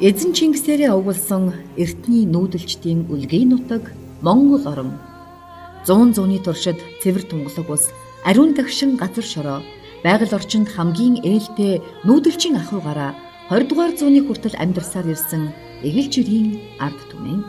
Эзэн Чингисээрээ өгүүлсэн эртний нүүдэлчдийн үлгийн нутаг Монгол орон. 100 зууны туршид цэвэр тунгалаг ус, ариун дагшин газар шороо, байгаль орчинд хамгийн ээлтэй нүүдэлчин ахуйгаараа 20 дугаар зууны хүртэл амьдарсаар ирсэн эгэл жирийн ард түмэн.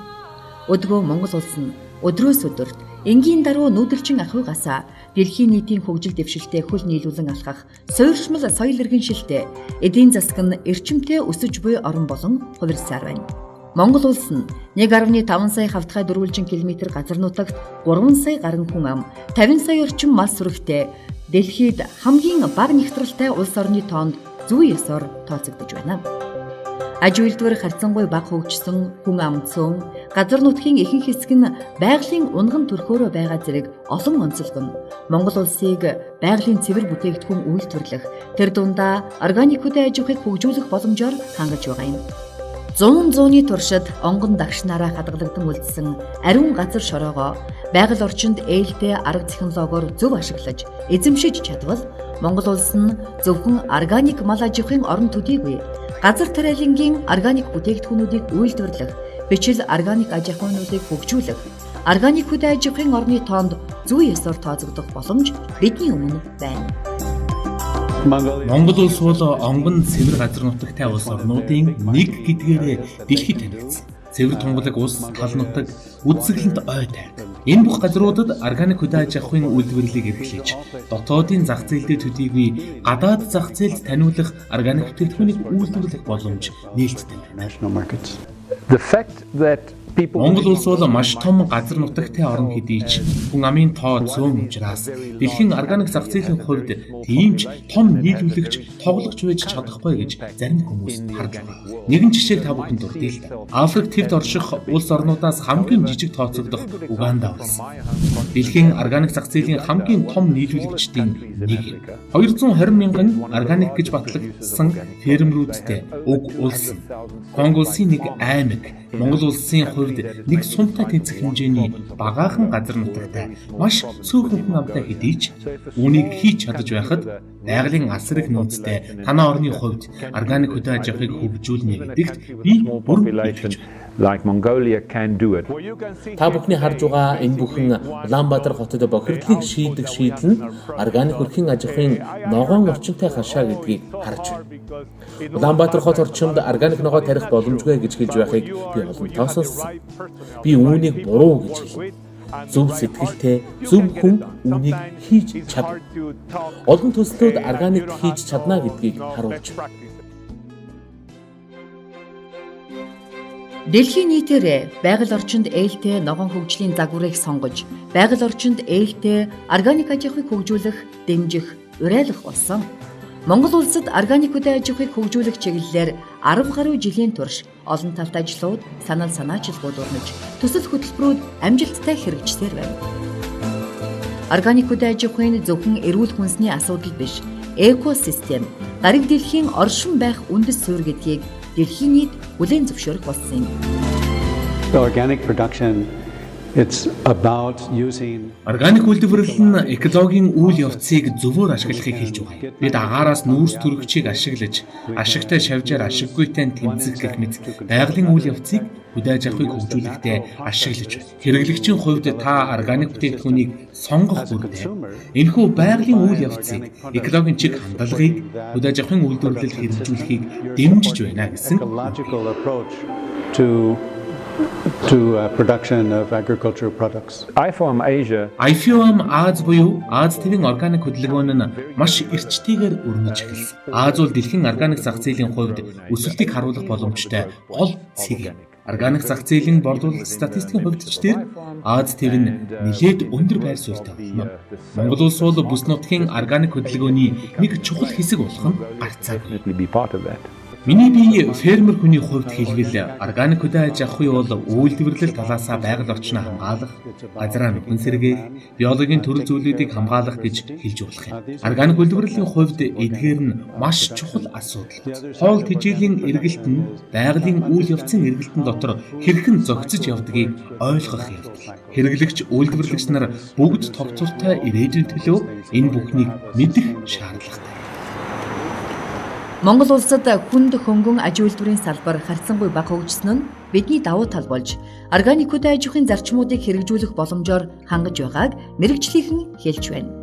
Өдгөө Монгол улс нь өдрөөс өдөрт энгийн даруй нүүдэлчин ахуйгаасаа дэлхийн нийтийн хөгжил дэвшилтэд хөл нийлүүлэн алхах суурьшмал соёл иргэншилтэд эдийн засаг нь эрчимтэй өсөж буй орн болон хувирсаар байна. Монгол улс нь 1.5 сая хавтгай дөрвөлжин километр газар нутагт 3 сая гаруй хүн ам, 50 сая орчим мал сүрэгтэй дэлхийд хамгийн бага нэгтрэлтэй улс орны тоонд зүй ёсоор тооцогдож байна. Аж үйлдвэр харьцангуй бага хөгжсөн хүн ам цөөн газар нутгийн ихэнх хэсэг нь байгалийн унган төрхөөрөө байгаа зэрэг олон онцлог нь Монгол улсыг байгалийн цэвэр бүтээгдэхүүн үйлдвэрлэх, тэр дундаа органик хөдөө аж ахуйг хөгжүүлэх боломжоор хангаж байгаа юм. 100 зууны туршид онгон дагшнаараа хадгалагдсан үлдсэн ариун газар шороогоо байгаль орчинд ээлтэй арга технологиор зөв ашиглаж эзэмшиж чадвал Монгол улс нь зөвхөн органик мал аж ахуйн орон төдийгүй газар тариалангийн органик бүтээгдэхүүнүүдийг үйлдвэрлэх, бичил органик аж ахуйнуудыг хөгжүүлэх, органик хөдөө аж ахуйн орны тоонд зүй ёсоор тооцогдох боломж бидний өмнө байна. Монгол улс бол онгон цэвэр газар нутагтай улс орнуудын нэг гэдгээрээ дэлхийд танигдсан. Цэвэр тунгалаг ус, тал нутаг, үзэсгэлэнт ой тайван. Энэ бүх газруудад органик хөдөө аж ахуйн үйлдвэрлэлийг эрхлэж, дотоодын зах зээлдээ төдийгүй гадаад зах зээлд таниулах органик бүтээгдэхүүнийг үйлдвэрлэх боломж нээлттэй байна. Монгол улс бол маш том газар нутагтай орн хэдий ч хүн амын тоо цөөн учраас дэлхийн органик зах зээлийн хувьд тийм ч том нийлүүлэгч тоглогч байж чадахгүй гэж зарим хүмүүс харж байна. Нэгэн жишээг та бүхэнд дурдъя л да. Африк твд орших улс орнуудаас хамгийн жижиг тооцогдох Уганда улс. Дэлхийн органик зах зээлийн хамгийн том нийлүүлэгчдийн нэг. 220 мянган органик гэж батлагдсан фермерүүдтэй уг улс. Конго улсын нэг аймаг Монгол улсын хувьд нэг сумтай тэнцэх хэмжээний багаахан газар нутагтай маш цөөхөн хүн амтай хэдий ч үүнийг хийж чадаж байхад байгалийн асар их нөөцтэй танаа орны хувьд органик хөдөө аж ахуйг хөгжүүлнэ гэдэгт би бүрэн итгэж байна. Та бүхний харж байгаа энэ бүхэн Улаанбаатар хотод бохирдлыг шийдэх шийдэл нь органик өрхийн аж ахуйн ногоон орчинтай хашаа гэдгийг харж байна. Улаанбаатар хот орчинд органик ногоо тарих боломжгүй гэж хэлж байхыг би олон тооцоолсон. Би үүнийг буруу гэж хэлнэ. Зөв сэтгэлтэй, зөв хүн үүнийг хийж чадна. Олон төслүүд органик хийж чадна гэдгийг харуулж байна. Дэлхийн нийтээр байгаль орчинд ээлтэй ногоон хөгжлийн загварыг сонгож, байгаль орчинд ээлтэй органик аж ахуйг хөгжүүлэх, дэмжих, уриалгах болсон. Монгол улсад органик хөдөө аж ахуйг хөгжүүлэх чиглэлээр 10 гаруй жилийн турш олон талт ажлууд, санал санаачилгууд урнаж, төсөл хөтөлбөрүүд амжилттай хэрэгжсээр байна. Органик хөдөө аж ахуйн зөвхөн эрүүл хүнсний асуудал биш, экосистем, гариг дэлхийн оршин байх үндэс суурь гэдгийг дэлхийн нийт хүлээн зөвшөөрөх болсон юм. Органик үйлдвэрлэл нь экологийн үйл явцыг зөвөр ашиглахыг хэлж байгаа. Бид агаараас нүүрс төрөгчийг ашиглаж, ашигтай шавжаар ашиггүйтэй тэмцэх гэх мэт байгалийн үйл явцыг хөдөө аж ахуйг хөгжүүлэхдээ ашиглаж байна. Хэрэглэгчийн хувьд та органик бүтээгдэхүүнийг сонгох бүрдээ энэхүү байгалийн үйл явцыг, экологийн чиг хандлагыг хөдөө аж ахуйн үйлдвэрлэлд хэрэгжүүлэхийг дэмжиж байна гэсэн production of agricultural products. IFOAM Аз буюу Аз твийн органик хөдөлгөөн нь маш эрчтэйгээр өрнөж эхэлсэн. Аз бол дэлхийн органик зах зээлийн хувьд өсөлтийг харуулах боломжтой гол цэг юм. Органик зах зээлийн борлуулалт статистикийн хувьд ч тэр Аз твь нь нэлээд өндөр байр суурьтай болно. Монгол улс бол бүс нутгийн органик хөдөлгөөний нэг чухал хэсэг болох нь гарцаагүй. Миний бие фермер хүний хувьд хэлбэл органик хөдөө аж ахуй бол үйлдвэрлэл талаасаа байгаль орчноо хамгаалах, газраа нөхөн сэргээх, биологийн төрөл зүйлүүдийг хамгаалах гэж хэлж болох юм. Органик үйлдвэрлэлийн хувьд эдгээр нь маш чухал асуудал. Хоол тэжээлийн эргэлт нь байгалийн үйл явцын эргэлтэн дотор хэрхэн зохицож явдгийг ойлгох явдал. Хэрэглэгч, үйлдвэрлэгч нар бүгд тогтвортой ирээдүйн төлөө энэ бүхнийг мэдэх шаардлагатай. Монгол улсад хүнд хөнгөн аж үйлдвэрийн салбар харьцангуй бага хөгжсөн нь бидний давуу тал болж органик хөдөө аж ахуйн зарчмуудыг хэрэгжүүлэх боломжоор хангаж байгааг мэрэгчлийнхэн хэлж байна.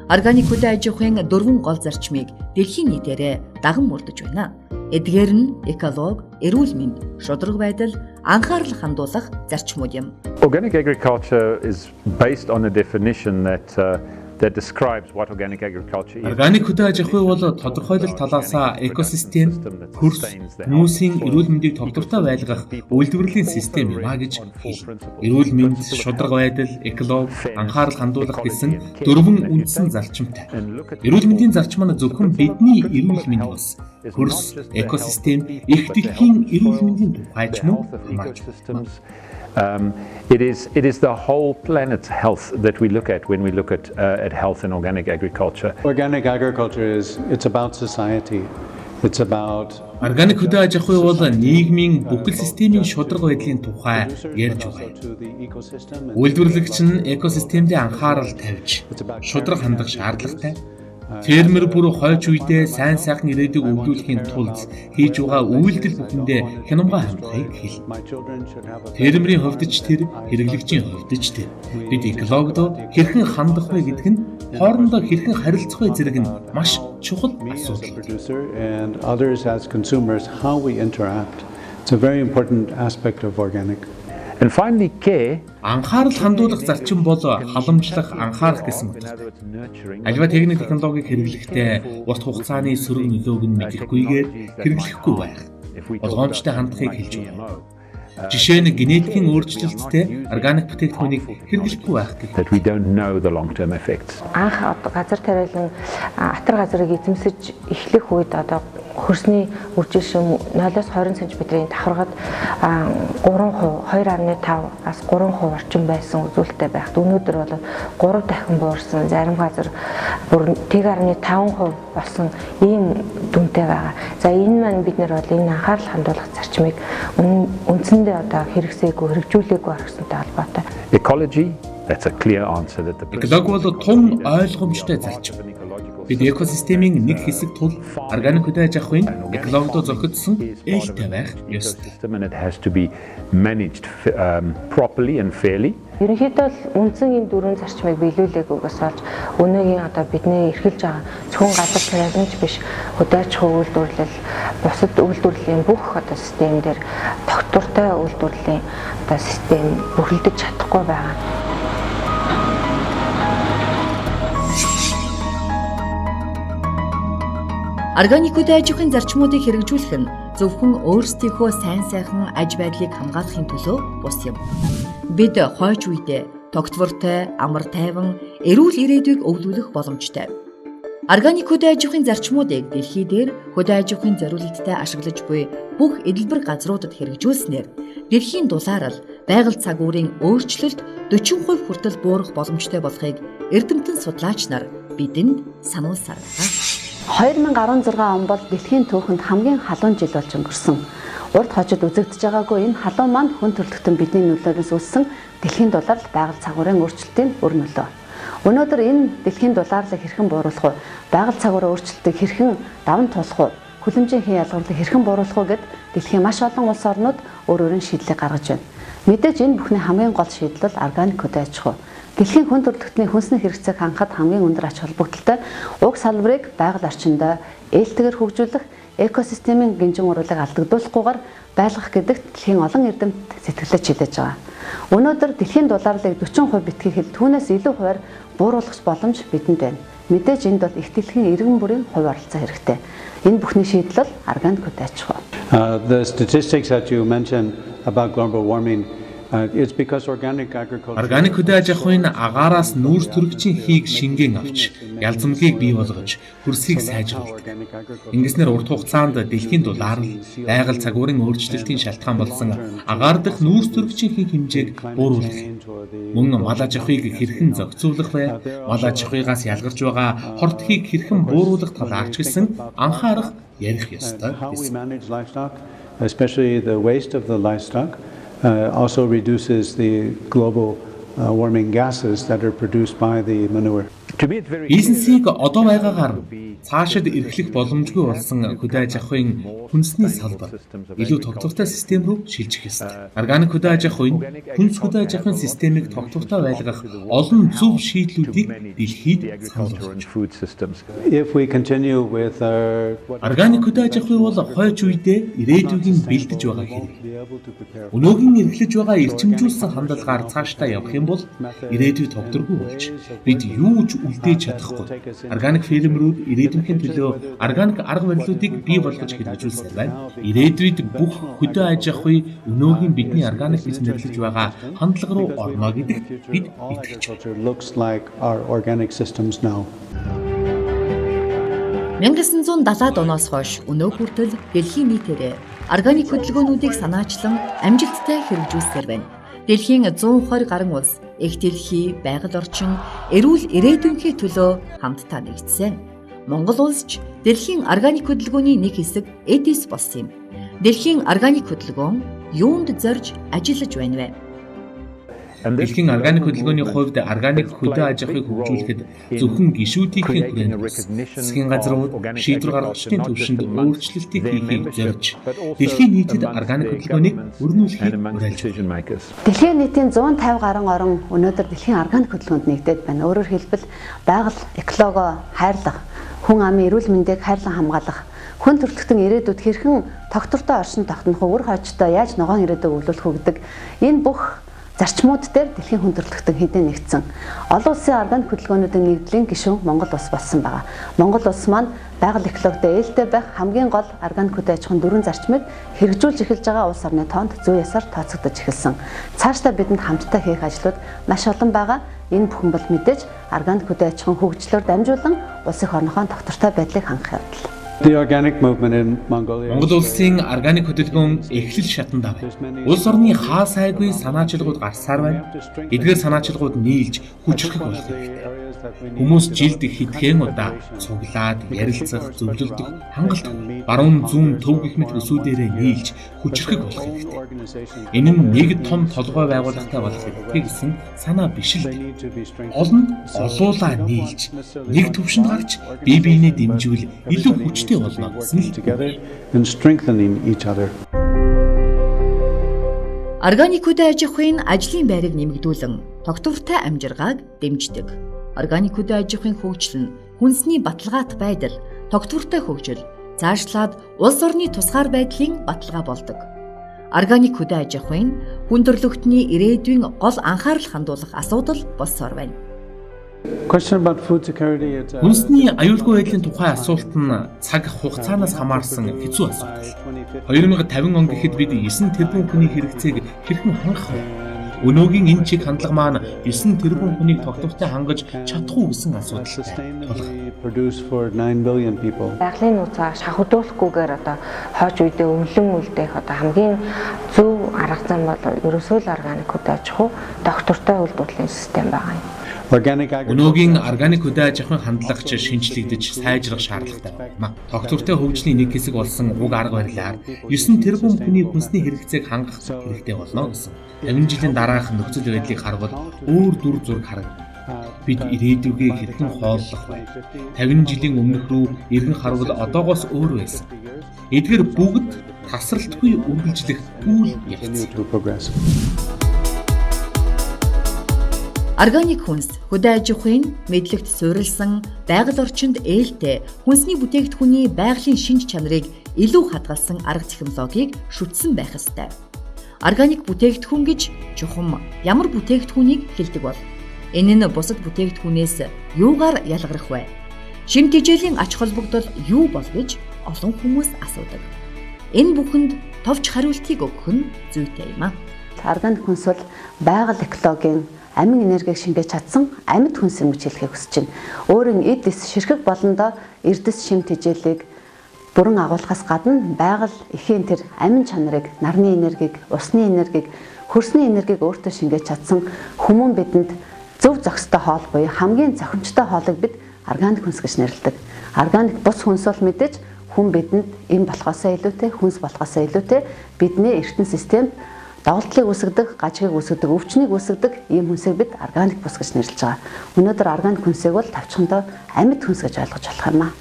Органик хөдөө аж ахуйн 4 гол зарчмыг дэлхийн нийтээрээ даган мөрдөж байна. Эдгээр нь эколог, эрүүл мэнд, шударга байдал, анхаарал хандуулах зарчмууд юм. Organic agriculture is based on a definition that describes what organic agriculture is. Органик хөдөө аж ахуй бол тодорхойлол талаасаа экосистем, хөрс, хүмүүсийн эрүүл мэндийг тогтвортой байлгах үйлдвэрлэлийн систем юм а гэж хэлнэ. Эрүүл мэнд, шударга байдал, эколог, анхаарал хандуулах гэсэн 4 үндсэн зарчимтай. Эрүүл мэндийн зарчим нь зөвхөн бидний эрүүл мэнд бос хөрс, экосистем, их дэлхийн эрүүл мэндийн тухай ч мөн хамаарч байна. It is the whole planet's health that we look at when we look at health in organic agriculture. Organic agriculture it's about society. It's about Органик хөдөө аж ахуй бол нийгмийн бүхэл системийн шударга байдлын тухай ярьж байна. Үйлдвэрлэгч нь экосистемдээ анхаарал тавьж, шударга хандах шаардлагатай. Фермер бүр хойч үедээ сайн сайхан ирээдүйг өвлүүлэхийн тулд хийж байгаа үйлдэл бүхэндээ хянамга хандахыг хэлнэ. Фермерийн хувьд ч тэр, хэрэглэгчийн хувьд ч тэр. Бид экологдо хэрхэн хандах вэ гэдэг нь хоорондоо хэрхэн харилцах вэ зэрэг нь маш чухал асуудал. And others as consumers, how we interact. It's a very important aspect of organic. And finally, care. Анхаарал хандуулах зарчим бол халамжлах, анхаарах гэсэн утгатай. Аливаа техник технологиг хэрэглэхдээ урт хугацааны сөрөг нөлөөг нь мэдэхгүйгээр хэрэглэхгүй байх. Болгоомжтой хандахыг хэлж байна. Жишээ нь генетикийн өөрчлөлттэй органик бүтээгдэхүүнийг хэрэглэхгүй байх гэх. That we don't know the long-term effects. Анх газар тариалан атар газрыг эзэмсэж эхлэх үед одоо хөрсний үржил шим 0-20 см-ийн давхаргад 3%, 2.5-аас 3% орчим байсан үзүүлэлттэй байхад өнөөдөр бол 3 дахин буурсан, зарим газар бүр 1.5% болсон ийм дүнтэй байгаа. За энэ маань бид нэр бол энэ анхаарал хандуулах зарчмыг үндсэндээ одоо хэрэгсээгүй, хэрэгжүүлээгүй орхисонтой холбоотой. Ecology, that's a clear answer that the Эколог бол тун ойлгомжтой зарчим. Бид экосистемийн нэг хэсэг тул органик хөдөө аж ахуйн экологдо зохицсон ээлтэй байх ёстой. and it has to be managed properly and fairly. Ерөнхийдөө л үндсэн энэ 4 зарчмыг биелүүлээгүйгээс болж өнөөгийн одоо бидний эрхэлж байгаа зөвхөн газар тариаланч биш хөдөө аж ахуй үйлдвэрлэл, бусад үйлдвэрлэлийн бүх одоо систем дээр тогтвортой үйлдвэрлэлийн одоо систем бүрэлдэж чадахгүй байгаа. Органик хөдөө аж ахуйн зарчмуудыг хэрэгжүүлэх нь зөвхөн өөрсдийнхөө сайн сайхан аж байдлыг хамгаалахын төлөө бус юм. Бид хойч үедээ тогтвортой, амар тайван, эрүүл ирээдүйг өвлүүлэх боломжтой. Органик хөдөө аж ахуйн зарчмуудыг дэлхий дээр хөдөө аж ахуйн зориулалтад ашиглаж буй бүх эдэлбэр газруудад хэрэгжүүлснээр дэлхийн дулаарл байгаль цагуурийн өөрчлөлт 40% хүртэл буурах боломжтой болохыг эрдэмтэн судлаач нар бидэнд сануулсаар байна. 2016 он бол дэлхийн түүхэнд хамгийн халуун жил болж өнгөрсөн. Урд хожид үзэгдэж байгаагүй энэ халуун маань хүн төрөлхтөн бидний нөлөөлөөс үүссэн дэлхийн дулаалал байгаль цагуурын өөрчлөлтийн өр нөлөө. Өнөөдөр энэ дэлхийн дулааллыг хэрхэн бууруулах вэ? Байгаль цагуурын өөрчлөлтийг хэрхэн даван туулах вэ? Хүлэмжийн хэн ялгарлыг хэрхэн бууруулах вэ гэд дэлхийн маш олон улс орнууд өөр өөрийн шийдлийг гаргаж байна. Мэдээж энэ бүхний хамгийн гол шийдэл бол органик хөдөө аж ахуй. Дэлхийн хүн төрөлхтний хүнсний хэрэгцээг хангахад хамгийн өндөр ач холбогдолтой уг салбарыг байгаль орчиндөө ээлтэйгээр хөгжүүлэх, экосистемийн гинжин уруулыг алдагдуулахгүйгээр байлгах гэдэгт дэлхийн олон эрдэмт сэтгэлдээ чидэж байгаа. Өнөөдөр дэлхийн дулааллыг 40% битгий хэл түүнээс илүү хувиар бууруулах боломж бидэнд байна. Мэдээж энд бол их дэлхийн иргэн бүрийн хувь оролцоо хэрэгтэй. Энэ бүхний шийдэл бол органик хөдөө аж ахуй. The statistics that you mentioned about global warming it's because organic agriculture. Органик хөдөө аж ахуйн агаараас нүүрс төрөгчийн хийг шингэн авч, ялзамгийг бий болгож, хөрсийг сайжруулдаг. Ингэснээр урт хугацаанд дэлхийн дулаалал, байгаль цагуурын өөрчлөлтийн шалтгаан болсон агаар дахь нүүрс төрөгчийн хийг хэмжээг бууруулах. Мөн мал аж ахуйг хэрхэн зохицуулах вэ? Мал аж ахуйгаас ялгарч байгаа хортхийг хэрхэн бууруулах талаарч гэсэн анхаарах ярих ёстой. How we manage livestock, especially the waste of the livestock. Also reduces the global warming gases that are produced by the manure. Бизнесийг одоо байгаагаар цаашид эрхлэх боломжгүй болсон хөдөө аж ахуйн хүнсний салбар илүү тогтвортой систем рүү шилжих ёстой. Органик хөдөө аж ахуйн хүнс хөдөө аж ахуйн системийг тогтвортой байлгах олон зөв шийдлүүдийг дэлхийд санал болгож. If we continue with our Органик хөдөө аж ахуй бол хойч үедээ ирээдүйн бэлдэж байгаа хэрэг. Өнөөгийн эрхлэж байгаа эрчимжүүлсэн хандлагаар цаашдаа явах юм бол ирээдүй тогтворгүй болж бид юу ч үлдээж чадахгүй. Органик фермерүүд ирээдүйн төлөө органик арга барилуудыг бий болгож хэрэгжүүлсэн байна. Ирээдүйд бүх хөдөө аж ахуй өнөөгийн бидний органик бизнес эрхлэж байгаа хандлага руу орно гэдэгт бид итгэж байна. looks like our organic systems now. 1970-ад оноос хойш өнөө хүртэл дэлхийн нийтээр органик хөдөлгөөнүүдийг санаачлан амжилттай хэрэгжүүлсээр байна. Дэлхийн 120 гаруй улс их дэлхий, байгаль орчин, эрүүл ирээдүйнхээ төлөө хамтдаа нэгдсэн. Монгол улс ч дэлхийн органик хөдөлгөөний нэг хэсэг эдис болсон юм. Дэлхийн органик хөдөлгөөн юунд зорж ажиллаж байна вэ? Дэлхийн органик хөдөлгөөний хувьд органик хөдөө аж ахуйг хөгжүүлэхэд зөвхөн гишүүдийн хүрээнд засгийн газрууд шийдвэр гаргагчдын төвшөнд өөрчлөлтийг хийхийг зорж дэлхийн нийтэд органик хөдөлгөөнийг өрнүүлэхийг уриалж байна. Дэлхийн нийтийн 150 гаруй орн өнөөдөр дэлхийн органик хөдөлгөөнд нэгдээд байна. Өөрөөр хэлбэл байгаль экологоо хайрлах, хүн амын эрүүл мэндийг хайрлан хамгаалах, хүн төрөлхтөн ирээдүйд хэрхэн тогтвортой оршин тогтнох, үр хойчтой яаж ногоон ирээдүйг өвлүүлэх гэдэг энэ бүх зарчмууд дээр дэлхийн хүн төрөлхтөн хэдийн нэгдсэн. Олон улсын органик хөдөлгөөнүүдийн нэгдлийн гишүүн Монгол улс болсон байгаа. Монгол улс маань байгаль экологид ээлтэй байх хамгийн гол органик хөдөө аж ахуйн дөрвөн зарчмыг хэрэгжүүлж эхэлж байгаа улс орны тоонд зүй ясаар тооцогдож эхэлсэн. Цаашдаа бидэнд хамтдаа хийх ажлууд маш олон байгаа. Энэ бүхэн бол мэдээж органик хөдөө аж ахуйн хөгжлөөр дамжуулан улс их орнохоо тогтвортой байдлыг хангах явдал. The organic movement in Mongolia. Монгол улсын органик хөдөлгөөн эхлэл шатанд байна. Улс орны хаа сайгүй санаачилгууд гарсаар байна. Эдгээр санаачилгууд нийлж хүчрэх болох хэрэгтэй. Хүмүүс жилд хэдхэн удаа цуглаад, ярилцах, зөвлөлдөх, хангалт баруун зүүн төв гэх мэт өсүүдээрээ нийлж хүчрэх болох хэрэгтэй. Энэ нь нэг том толгой байгууллагатай болох хэрэгтэй гэсэн санаа биш л. Олуулаа нийлж, нэг төвшөнд гарч, бие биенээ дэмжүүл илүү хүчтэй болно гэсэн л. And strengthening each other. Органик хөдөө аж ахуйн ажлын байрыг нэмэгдүүлэн тогтвортой амжиргааг дэмждэг. Органик хөдөө аж ахуйн хөгжил нь хүнсний баталгаат байдал, тогтвортой хөгжил, цаашлаад улс орны тусгаар байдлын баталгаа болдог. Органик хөдөө аж ахуйн хүн төрөлхтний ирээдүйн гол анхаарал хандуулах асуудал болсоор байна. Question about food security. Хүнсний аюулгүй байдлын тухай асуулт нь цаг хугацаанаас хамаарсан хэцүү асуудал. 2050 он гэхэд бид 9 тэрбум хүний хэрэгцээг хэрхэн хангах вэ? Өнөөгийн энэ чиг хандлага маань 9 тэрбум хүнийг тогтвортой хангаж чадахгүй гэсэн асуудалтай тулах. Байгалийн нууцаа шахагдуулахгүйгээр одоо хойч үедээ өвлөн үлдээх одоо хамгийн зөв арга зам бол ерөөсөө л органик хөдөө аж ахуй доктортой үйлдвэрлэлийн систем байгаа юм. Өнөөгийн органик хөдөө аж ахуйн хандлагч шинжлэгдэж сайжрах шаардлагатай байна. Тогтвортой хөгжлийн нэг хэсэг болсон уг арга барилаар 9 тэрбум хүний хүнсний хэрэгцээг хангах хэрэгтэй болно гэсэн. 50 жилийн дараах нөхцөл байдлыг харвал өөр дүр зураг харагдана. Бид ирээдүгээ хэрхэн хооллох вэ? 50 жилийн өмнөх рүү эргэн харвал одоогоос өөр байсан. Эдгээр бүгд тасралтгүй үргэлжлэх үйл явц. Органик хүнс хөдөө аж ахуйн мэдлэгт суурилсан байгаль орчинд ээлтэй хүнсний бүтээгдэхүүний байгалийн шинж чанарыг илүү хадгалсан арга технологиг шүтсэн байх ёстой. Органик бүтээгдэхүүн гэж чухам ямар бүтээгдэхүүнийг хэлдэг бол энэ нь бусад бүтээгдэхүүнээс юугаар ялгарх вэ? Шин тэжээлийн ач холбогдол юу бол гэж олон хүмүүс асуудаг. Энэ бүхэнд товч хариултыг өгөх нь зүйтэй юм а. Органик хүнс бол байгаль экологийн амин энергийг шингээж чадсан амьд хүнс юм гэж хэлхийг хүсэж байна. Өөрийн эдис ширхэг болондоо эрдэс шим тэжээлийг бүрэн агуулгаас гадна байгаль эхийн тэр амин чанарыг, нарны энергийг, усны энергийг, хөрсний энергийг өөртөө шингээж чадсан хүмүүн бидэнд зөв зохистой хоол буюу хамгийн зохимжтой хоолыг бид органик хүнс гэж нэрлэдэг. Органик бус хүнс бол мэдээж хүн бидэнд эм болохоосоо илүүтэй, хүнс болохоосоо илүүтэй бидний эрдэнэ системд доголдлыг үүсгэдэг, гажгийг үүсгэдэг, өвчнийг үүсгэдэг ийм хүнсийг бид органик бүс гэж нэрлэж байгаа. Өнөөдөр органик хүнсийг бол тавчхандаа амьд хүнс гэж ойлгож болох юм аа.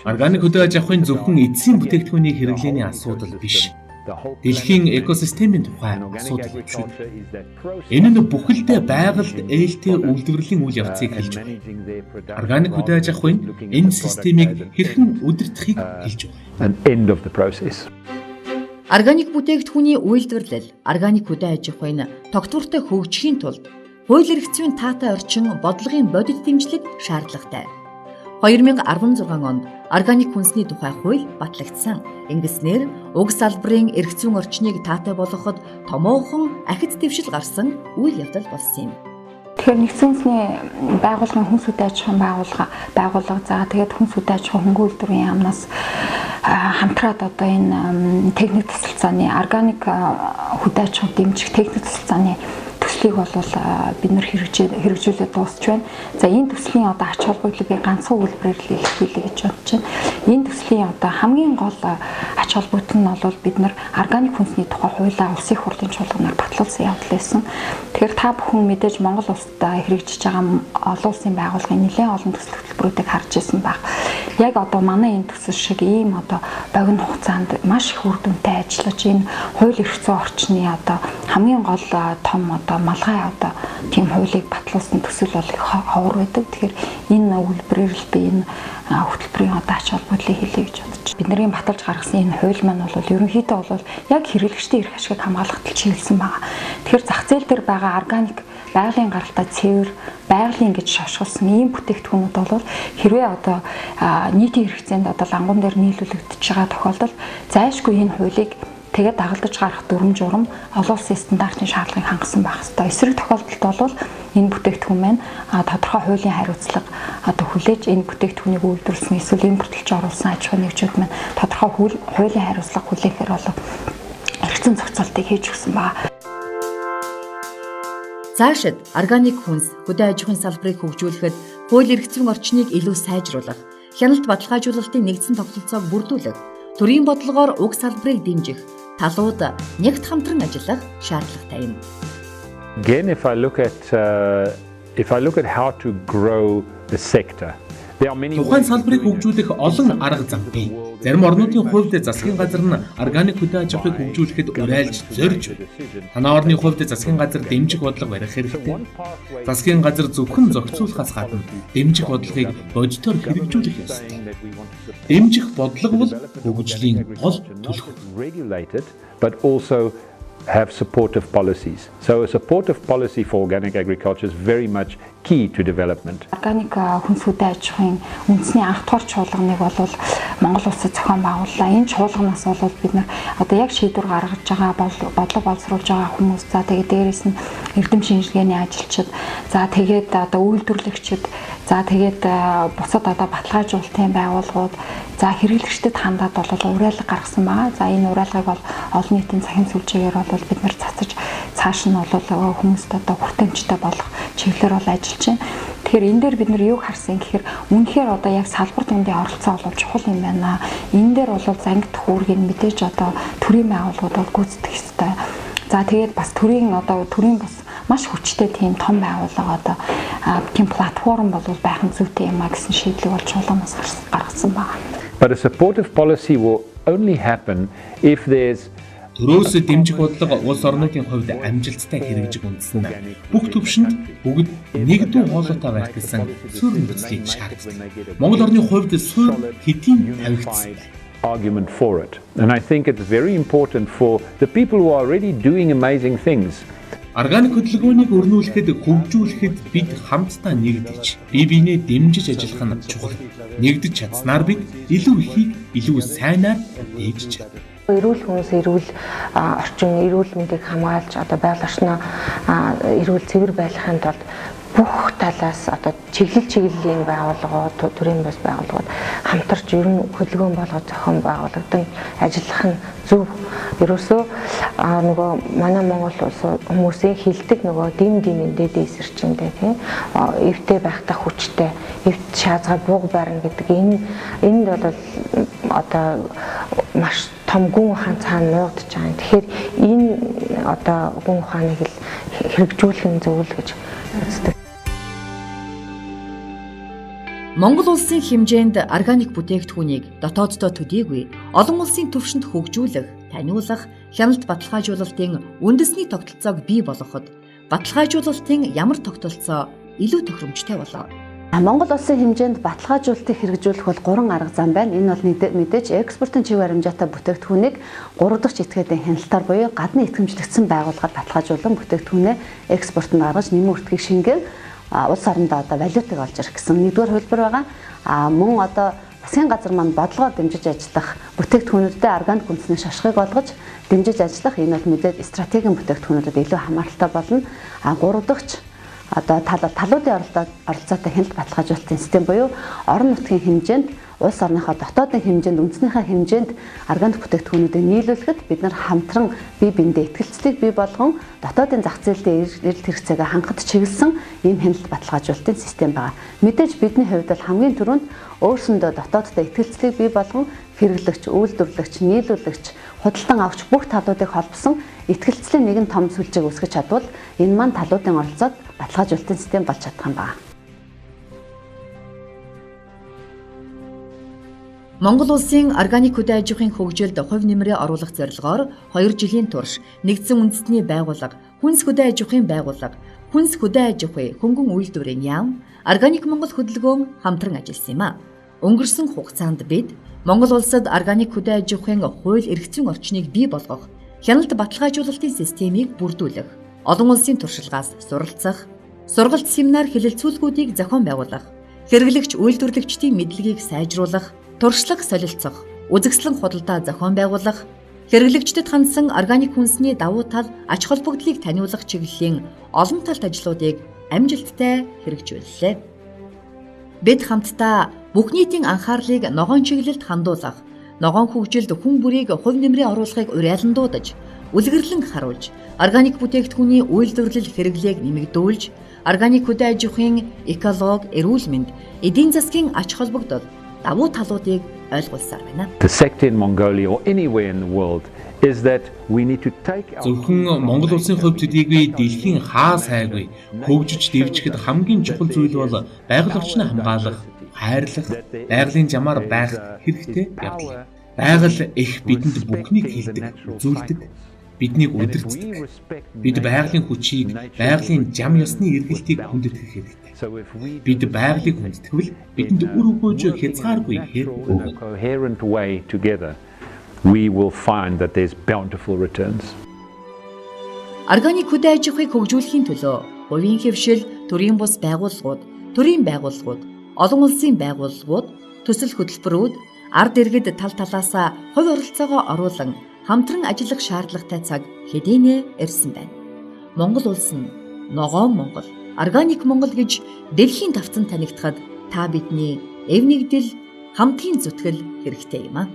Органик хөдөө аж ахуйн зөвхөн эцсийн бүтээгдэхүүнийг хэрэглээний асуудал биш. Дэлхийн экосистемийн тухай асуудал шүү. Энэ нь бүхэлдээ байгальд ээлтэй үйлдвэрлэлийн үйл явцыг хэлж байна. Органик хөдөө аж ахуйн энэ системийг хэрхэн удирдахыг хэлж байна. Органик бүтээгдэхүүний үйлдвэрлэл, органик хөдөө аж ахуйн тогтвортой хөгжихийн тулд хууль эрх зүйн таатай орчин бодлогын бодит дэмжлэг шаардлагатай. 2016 онд органик хүнсний тухай хууль батлагдсан. Ингэснээр уг салбарын эрх зүйн орчныг таатай болгоход томоохон ахиц дэвшил гарсан үйл явдал болсон юм. Тэгэхээр нэгдсэн үндэсний байгууллагын хүнс хөдөө аж ахуйн байгууллага за тэгээд хүнс хөдөө аж ахуйн хөнгөн үйлдвэрийн яамнаас хамтраад одоо энэ техник тусалцааны органик хөдөө аж ахуйн дэмжих техник тусалцааны төслийг бол бид нэр хэрэгжүүлээд дуусч байна. За энэ төслийн одоо ач холбогдлыг ганцхан үйлбэрээр л илэрхийлье гэж бодож байна. Энэ төслийн одоо хамгийн гол ач холбогдол нь бол бид нар органик хүнсний тухай хуулиа улсын их хурлын чуулганаар батлуулсан явдал байсан. Тэгэхээр та бүхэн мэдээж Монгол улсад хэрэгжиж байгаа олон улсын байгууллагын нэлээд олон төсөл хөтөлбөрүүдийг харж ирсэн баг. Яг одоо манай энэ төсөл шиг ийм одоо богино хугацаанд маш их үр дүнтэй ажиллаж энэ хууль эрх зүйн орчны одоо хамгийн гол том одоо малгай одоо тийм хуулийг батлуулсан төсөл бол их ховор байдаг. Тэгэхээр энэ үйлбэрээр л би энэ хөтөлбөрийн одоо ач холбогдлыг хэлье гэж бодож байна. Бидний баталж гаргасан энэ хууль маань бол ерөнхийдөө бол яг хэрэглэгчдийн эрх ашигыг хамгаалахад чиглэсэн байна. Тэгэхээр зах зээл дээр байгаа органик байгалийн гаралтай цэвэр байгалийн гэж шошгосон ийм бүтээгдэхүүнүүд бол хэрвээ одоо нийтийн хэрэгцээнд одоо лангуун дээр нийлүүлэгдэж байгаа тохиолдолд зайлшгүй энэ хуулийг тэгээд дагалдаж гарах дүрм журам олон улсын стандартын шаардлагыг хангасан байх ёстой. Эсрэг тохиолдолд бол энэ бүтээгдэхүүн маань тодорхой хуулийн хариуцлага одоо хүлээж энэ бүтээгдэхүүнийг үйлдвэрлэсэн эсвэл импортлж оруулсан аж ахуй нэгжүүд маань тодорхой хуулийн хариуцлага хүлээхээр бол эргэцэн зохицуултыг хийж өгсөн байна. Цаашид органик хүнс хөдөө аж ахуйн салбарыг хөгжүүлэхэд хууль эрх зүйн орчныг илүү сайжруулах, хяналт баталгаажуулалтын нэгдсэн тогтолцоог бүрдүүлэх, төрийн бодлогоор уг салбарыг дэмжих, талууд нягт хамтран ажиллах шаардлагатай юм. Again, if I look at how to grow the sector, тухайн салбарыг хөгжүүлэх олон арга зам бий. Зарим орнуудын хувьд засгийн газар нь органик хөдөө аж ахуйг хөгжүүлэхэд уриалж зорж байна. Танай орны хувьд засгийн газар дэмжих бодлого барих хэрэгтэй. Засгийн газар зөвхөн зохицуулахаас гадна дэмжих бодлогыг бодитоор хэрэгжүүлэх ёстой. Дэмжих бодлого бол хөгжлийн гол түлхүүр. But also have supportive policies. So a supportive policy for organic agriculture is very much key to development. Органик хүнс хөдөө аж ахуйн үндэсний анх дугаар чуулганыг бол Монгол улсад зохион байгууллаа. Энэ чуулганаас бол бид нар одоо яг шийдвэр гаргаж байгаа бодлого боловсруулж байгаа хүмүүс, за тэгээд дээрээс нь эрдэм шинжилгээний ажилчид, за тэгээд одоо үйлдвэрлэгчид, за тэгээд бусад одоо баталгаажуулалтын байгууллагууд, за хэрэглэгчдэд хандаад бол уриалга гаргасан байгаа. За энэ уриалгыг бол олон нийтийн цахим сүлжээгээр бол бид нар цацаж цааш нь бол хүмүүст одоо хүртээмжтэй болох чиглэлээр бол ажиллаж байна. Тэгэхээр энэ дээр бид нар юу харсан гэхээр үнэхээр одоо яг салбар дундын оролцоо бол чухал юм байна. Энэ дээр бол зангидах үүргийг мэдээж одоо төрийн байгууллагууд бол гүйцэтгэх ёстой. За тэгээд бас төрийн бас маш хүчтэй тийм том байгууллага одоо тийм платформ бол байх нь зүйтэй юм а гэсэн шийдлийг бол чуулганаас гаргасан байна. But a supportive policy will only happen if there's Төрөөс дэмжих бодлого улс орнуудын хувьд амжилттай хэрэгжих үндэс нь бүх төвшөнд бүгд нэг дүү хоолойтой байх гэсэн суурь нөхцөлийг шаарддаг. Монгол орны хувьд суурь хэдийн тавигдсан argument for it. And I think it's very important for the people who are already doing amazing things. Органик хөдөлгөөнийг өрнүүлэхэд хөгжүүлэхэд бид хамтдаа нэгдэж, бие биенээ дэмжиж ажиллах нь чухал. Нэгдэж чадсанаар бид илүү ихийг илүү сайнаар ээж чадна. Эрүүл хүнс, эрүүл орчин, эрүүл мэндийг хамгаалж одоо байгаль орчноо эрүүл цэвэр байлгахын тулд бүх талаас одоо чиглэлийн байгууллагууд, төрийн бас байгууллагууд хамтарч ер нь хөдөлгөөн болгож зохион байгуулагдсан ажиллах нь зөв. Ерөөсөө нөгөө манай Монгол улс хүмүүсийн хилдэг нөгөө дим дээсэрчэндээ тийм эвтэй байхдаа хүчтэй, эвт шаазгаа бууг барна гэдэг энд бол одоо маш том гүн ухаан цаана нуугдж байгаа юм. Тэгэхээр энэ одоо гүн ухааныг л хэрэгжүүлэх нь зөв л гэж үздэг. Монгол улсын хэмжээнд органик бүтээгдэхүүнийг дотооддоо төдийгүй олон улсын түвшинд хөгжүүлэх, таниулах, хяналт баталгаажуулалтын үндэсний тогтолцоог бий болгоход баталгаажуулалтын ямар тогтолцоо илүү тохиромжтой болов? Монгол улсын хэмжээнд баталгаажуулалтыг хэрэгжүүлэх бол 3 арга зам байна. Энэ бол мэдээж экспортын чиг баримжаатай бүтээгдэхүүнийг 3 дахь этгээдийн хяналтаар буюу гадны итгэмжлэгдсэн байгууллагад баталгаажуулан бүтээгдэхүүнээ экспортод гаргаж нэмэн үртгийг шингэн улс орондоо одоо валютыг олж ирэх гэсэн нэгдүгээр хувилбар байгаа. Мөн одоо засгийн газар маань бодлогоор дэмжиж ажиллах бүтээгдэхүүнүүдэд органик үндэсний шашхыг олгож дэмжиж ажиллах энэ бол мэдээд стратегийн бүтээгдэхүүнүүдэд илүү хамааралтай болно. 3 дахь одоо талуудын оролцоотой хяналт баталгаажуулалтын систем буюу орон нутгийн хэмжээнд улс орныхоо дотоодын хэмжээнд үндэснийхээ хэмжээнд органик бүтээгдэхүүнүүдийг нийлүүлэхэд бид нар хамтран бие биендээ итгэлцлийг бий болгон дотоодын зах зээлдээ эрэлт хэрэгцээгээ хангахад чиглэсэн ийм хяналт баталгаажуулалтын систем байгаа. Мэдээж бидний хувьд бол хамгийн түрүүнд өөрсөндөө дотооддоо итгэлцлийг бий болгон хэрэглэгч, үйлдвэрлэгч, нийлүүлэгч, худалдан авагч бүх талуудыг холбосон итгэлцлийн нэгэн том сүлжээг үүсгэж чадвал энэ маань талуудын оролцоод баталгаажуулалтын систем болж чадах юм байна. Монгол улсын органик хөдөө аж ахуйн хөгжилд хувь нэмрээ оруулах зорилгоор 2 жилийн турш нэгдсэн үндэсний байгууллага, хүнс хөдөө аж ахуйн байгууллага, хүнс хөдөө аж ахуй, хөнгөн үйлдвэрийн яам, органик Монгол хөдөлгөөн хамтран ажилласан юм а. Өнгөрсөн хугацаанд бид Монгол улсад органик хөдөө аж ахуйн хууль эрх зүйн орчныг бий болгох, хяналт баталгаажуулалтын системийг бүрдүүлэх, олон улсын туршлагаас суралцах, сургалт семинар хэлэлцүүлгүүдийг зохион байгуулах, хэрэглэгч үйлдвэрлэгчдийн мэдлэгийг сайжруулах, туршлага солилцох, үзэсгэлэн худалдаа зохион байгуулах, хэрэглэгчдэд хандсан органик хүнсний давуу тал, ач холбогдлыг таниулах чиглэлийн олон талт ажлуудыг амжилттай хэрэгжүүллээ. Бид хамтдаа бүх нийтийн анхаарлыг ногоон чиглэлд хандуулах, ногоон хөгжилд хүн бүрийг хувь нэмрээ оруулахыг уриалан дуудаж, үлгэрлэн харуулж, органик бүтээгдэхүүний үйлдвэрлэл хэрэглээг нэмэгдүүлж, органик хөдөө аж ахуйн экологи, эрүүл мэнд, эдийн засгийн ач холбогдол давуу талуудыг ойлгуулсаар байна. The sector in Mongolia or anywhere in the world is that we need to take Зөвхөн Монгол улсын хувьд төдийгүй дэлхийн хаа сайгүй хөгжиж дэвжихэд хамгийн чухал зүйл бол байгаль орчныг хамгаалах, хайрлах, байгалийн замаар байх хэрэгтэй явдал. Байгаль их бидэнд бүхнийг хэлдэг, үзүүлдэг, биднийг удирддаг. Бид байгалийн хүчийг, байгалийн зам ёсны эргэлтийг хүндэтгэх хэрэгтэй. Бид байгалыг хүндэтгвэл бидэнд үр өгөөж хязгааргүй хэр coherent way together we will find that there's bountiful returns. Органик хөдөө аж ахуйг хөгжүүлэхийн төлөө хувийн хэвшил, төрийн бус байгууллагууд, олон улсын байгууллагууд, төсөл хөтөлбөрүүд, ард иргэд тал талаасаа хувь оролцоогоо оруулан хамтран ажиллах шаардлагатай цаг хэдийнэ ирсэн байна. Монгол улс нь ногоон Монгол, органик Монгол гэж дэлхийн тавцан танигдахад та бидний эв нэгдэл, хамтын зүтгэл хэрэгтэй юм а.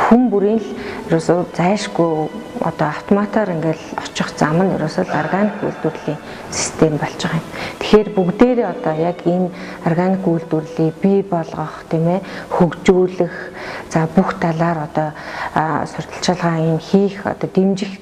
Хүн бүрийн л ерөөсөө зайшгүй одоо автоматар ингээл очих зам нь ерөөсөө органик үйлдвэрлэлийн систем болж байгаа юм. Тэгэхээр бүгдээрээ одоо яг энэ органик үйлдвэрлэлийг бий болгох, тийм ээ, хөгжүүлэх, за бүх талаар одоо сурталчилгаа юм хийх, одоо дэмжих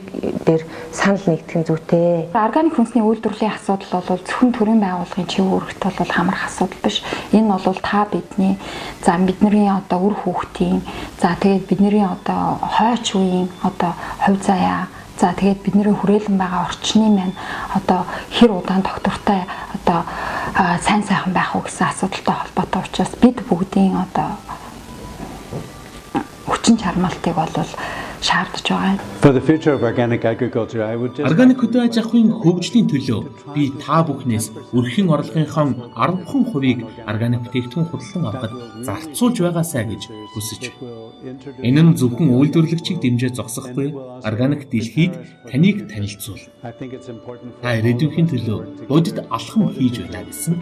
дээр санал нэгдэх нь зүйтэй. Органик хүнсний үйлдвэрлэлийн асуудал бол зөвхөн төрийн байгууллагын чиг үүрэгт бол хамрах асуудал биш. Энэ бол та бидний бидний одоо үр хүүхдийн, за тэгээд бидний одоо хойч үеийн одоо хувь заяа, за тэгээд бидний хүрээлэн байгаа орчны маань одоо хэр удаан доктортой одоо сайн сайхан байх уу гэсэн асуудалтай холбоотой учраас бид бүгдийн одоо хүчин чармаалтыг бол шаардж байгаа. For the future of organic agriculture, I would just Органик хөдөө аж ахуйн хөгжлийн төлөө би та бүхнээс өрхийн орлогынхон 10% органик бүтээгдэхүүн худалдан авахд зарцуулж байгаасаа гэж хүсэж байна. Энэ нь зөвхөн үйлдвэрлэгчийг дэмжиж зогсохгүй, органик дэлхийд таныг танилцуул. Та ирээдүйн төлөө бодит алхам хийж байна гэсэн.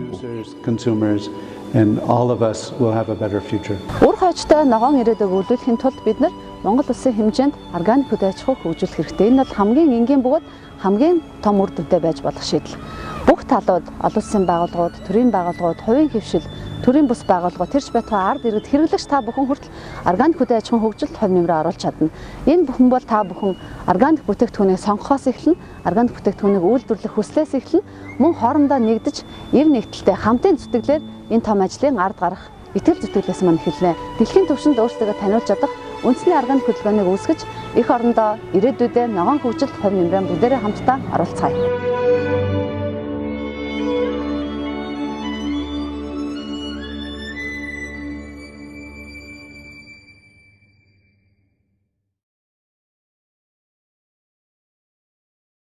consumers and all of us will have a better future. Үр хойчтой ногоон ирээдүйг үйлдвэрлэхийн тулд бид нар Монгол улсын хэмжээнд органик хөдөө аж ахуйг хөгжүүлэх хэрэгтэй. Энэ бол хамгийн энгийн бөгөөд хамгийн том үр дүнтэй байж болох шийдэл. Бүх талууд, олон улсын байгууллагууд, төрийн байгууллагууд, хувийн хэвшил, төрийн бус байгууллага тэрч байтугай ард иргэд хэрэглэгч та бүхэн хүртэл органик хөдөө аж ахуйн хөгжилд хувь нэмрээ оруулж чадна. Энэ бүхэн бол та бүхэн органик бүтээгдэхүүнийг сонгохоос эхлэн органик бүтээгдэхүүнийг үйлдвэрлэх хүслээс эхлэн мөн хоорондоо нэгдэж эв нэгдэлтэй хамтын зүтгэлээр энэ том ажлын ард гарах итгэл зүтгэлээс мань эхэлнэ. Дэлхийн түвшинд өөрсдөө таниулж чадах үндэсний органик хөдөлгөөнийг үүсгэж их орондоо ирээдүйдээ ногоон хөгжилд хувь нэмрээ бүгдээрээ хамтдаа оролцгаая.